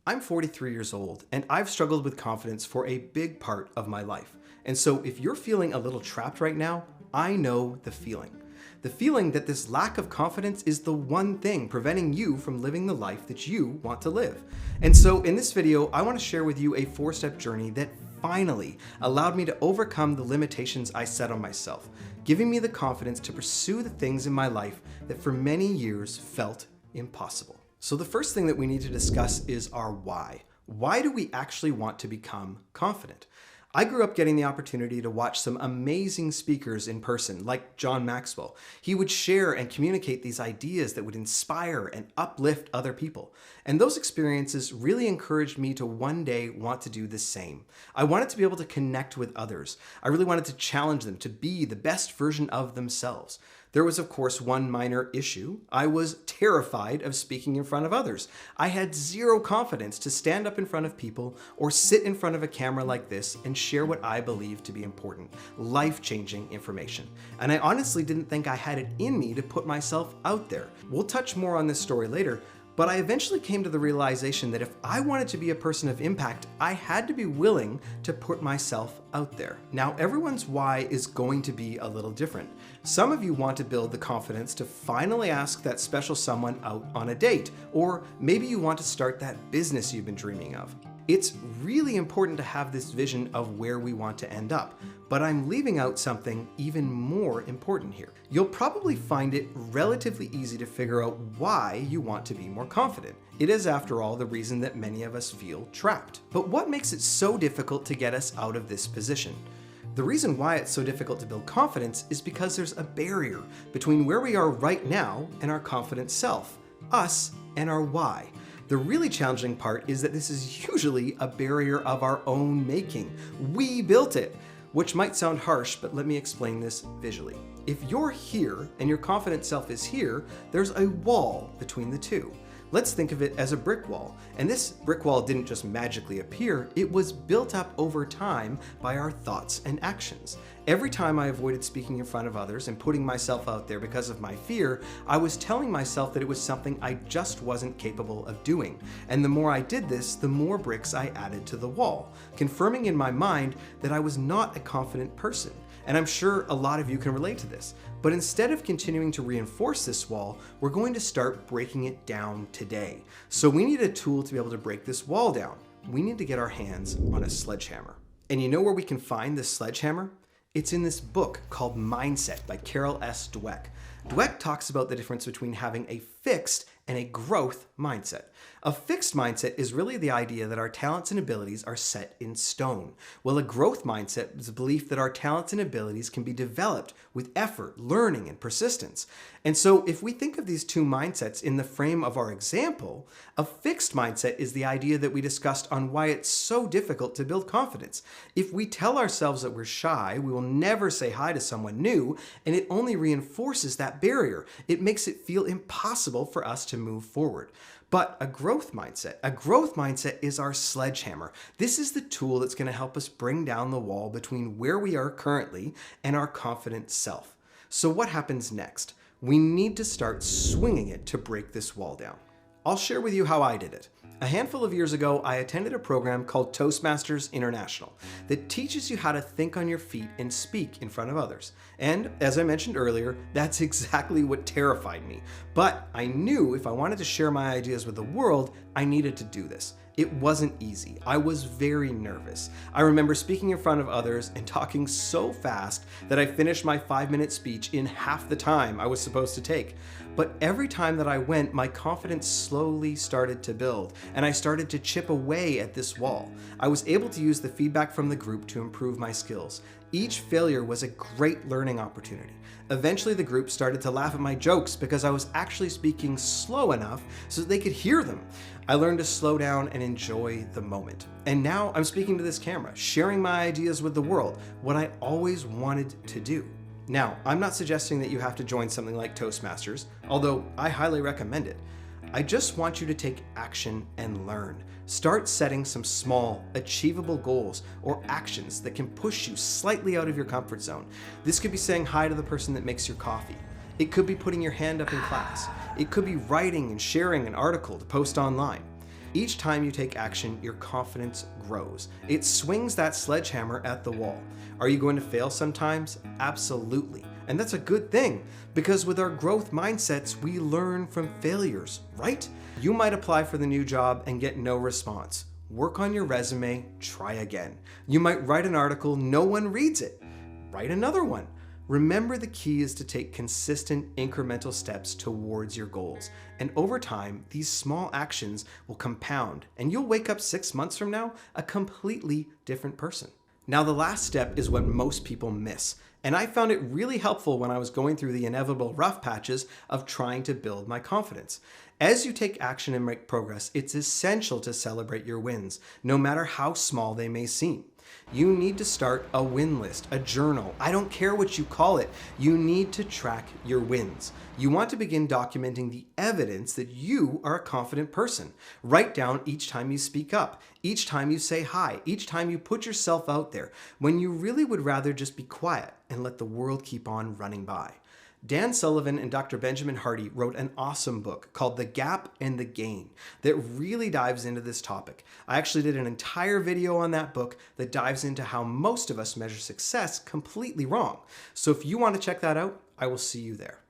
I'm 43 years old, and I've struggled with confidence for a big part of my life. And so if you're feeling a little trapped right now, I know the feeling. The feeling that this lack of confidence is the one thing preventing you from living the life that you want to live. And so in this video, I want to share with you a 4-step journey that finally allowed me to overcome the limitations I set on myself, giving me the confidence to pursue the things in my life that for many years felt impossible. So the first thing that we need to discuss is our why. Why do we actually want to become confident? I grew up getting the opportunity to watch some amazing speakers in person, like John Maxwell. He would share and communicate these ideas that would inspire and uplift other people. And those experiences really encouraged me to one day want to do the same. I wanted to be able to connect with others. I really wanted to challenge them to be the best version of themselves. There was, of course, one minor issue. I was terrified of speaking in front of others. I had zero confidence to stand up in front of people or sit in front of a camera like this and share what I believe to be important, life-changing information. And I honestly didn't think I had it in me to put myself out there. We'll touch more on this story later, but I eventually came to the realization that if I wanted to be a person of impact, I had to be willing to put myself out there. Now, everyone's why is going to be a little different. Some of you want to build the confidence to finally ask that special someone out on a date, or maybe you want to start that business you've been dreaming of. It's really important to have this vision of where we want to end up, but I'm leaving out something even more important here. You'll probably find it relatively easy to figure out why you want to be more confident. It is, after all, the reason that many of us feel trapped. But what makes it so difficult to get us out of this position? The reason why it's so difficult to build confidence is because there's a barrier between where we are right now and our confident self, us and our why. The really challenging part is that this is usually a barrier of our own making. We built it, which might sound harsh, but let me explain this visually. If you're here and your confident self is here, there's a wall between the two. Let's think of it as a brick wall. And this brick wall didn't just magically appear, it was built up over time by our thoughts and actions. Every time I avoided speaking in front of others and putting myself out there because of my fear, I was telling myself that it was something I just wasn't capable of doing. And the more I did this, the more bricks I added to the wall, confirming in my mind that I was not a confident person. And I'm sure a lot of you can relate to this. But instead of continuing to reinforce this wall, we're going to start breaking it down today. So we need a tool to be able to break this wall down. We need to get our hands on a sledgehammer. And you know where we can find this sledgehammer? It's in this book called Mindset by Carol S. Dweck. Dweck talks about the difference between having a fixed and a growth mindset. A fixed mindset is really the idea that our talents and abilities are set in stone, while a growth mindset is a belief that our talents and abilities can be developed with effort, learning, and persistence. And so if we think of these two mindsets in the frame of our example, a fixed mindset is the idea that we discussed on why it's so difficult to build confidence. If we tell ourselves that we're shy, we will never say hi to someone new, and it only reinforces that barrier. It makes it feel impossible for us to move forward. But a growth mindset is our sledgehammer. This is the tool that's going to help us bring down the wall between where we are currently and our confident self. So what happens next? We need to start swinging it to break this wall down. I'll share with you how I did it. A handful of years ago, I attended a program called Toastmasters International that teaches you how to think on your feet and speak in front of others. And as I mentioned earlier, that's exactly what terrified me. But I knew if I wanted to share my ideas with the world, I needed to do this. It wasn't easy. I was very nervous. I remember speaking in front of others and talking so fast that I finished my 5-minute speech in half the time I was supposed to take. But every time that I went, my confidence slowly started to build, and I started to chip away at this wall. I was able to use the feedback from the group to improve my skills. Each failure was a great learning opportunity. Eventually, the group started to laugh at my jokes because I was actually speaking slow enough so that they could hear them. I learned to slow down and enjoy the moment. And now I'm speaking to this camera, sharing my ideas with the world, what I always wanted to do. Now, I'm not suggesting that you have to join something like Toastmasters, although I highly recommend it. I just want you to take action and learn. Start setting some small, achievable goals or actions that can push you slightly out of your comfort zone. This could be saying hi to the person that makes your coffee. It could be putting your hand up in class. It could be writing and sharing an article to post online. Each time you take action, your confidence grows. It swings that sledgehammer at the wall. Are you going to fail sometimes? Absolutely. And that's a good thing, because with our growth mindsets, we learn from failures, right? You might apply for the new job and get no response. Work on your resume, try again. You might write an article, no one reads it. Write another one. Remember, the key is to take consistent incremental steps towards your goals. And over time, these small actions will compound, and you'll wake up 6 months from now a completely different person. Now, the last step is what most people miss. And I found it really helpful when I was going through the inevitable rough patches of trying to build my confidence. As you take action and make progress, it's essential to celebrate your wins, no matter how small they may seem. You need to start a win list, a journal. I don't care what you call it. You need to track your wins. You want to begin documenting the evidence that you are a confident person. Write down each time you speak up, each time you say hi, each time you put yourself out there, when you really would rather just be quiet and let the world keep on running by. Dan Sullivan and Dr. Benjamin Hardy wrote an awesome book called The Gap and the Gain that really dives into this topic. I actually did an entire video on that book that dives into how most of us measure success completely wrong. So if you want to check that out, I will see you there.